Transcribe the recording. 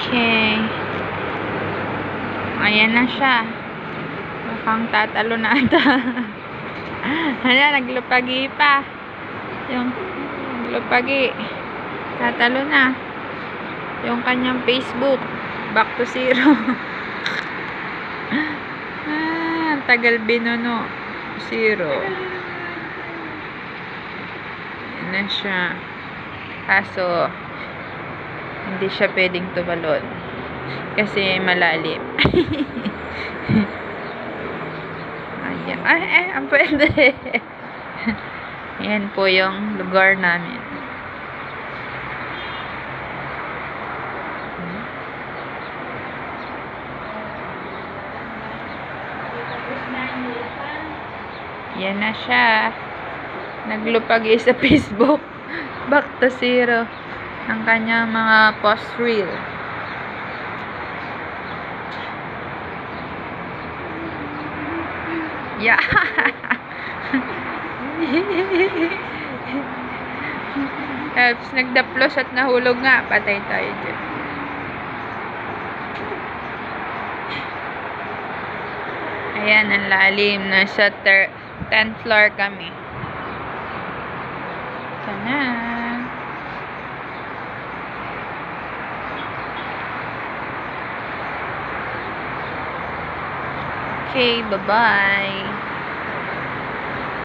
Okay. Ayan na siya. Mukhang tatalo na ata. Ayan, naglupagi pa. Yung naglupagi. Tatalo na. Yung kanyang Facebook. Back to zero. Ang tagal binuno. Zero. Ayan na siya. Kaso, hindi siya pwedeng tumalon. Kasi malalim. Ayan. Ang pwede. Ayan po yung lugar namin. Yan na siya. Naglupagi sa Facebook. Back to zero. Ang kanyang mga post reel. Yeah. Helps, nagdaplos at nahulog nga. Patay tayo dyan. Ayan, ang lalim. Nasa 10th floor kami. Ito na. Okay, bye-bye.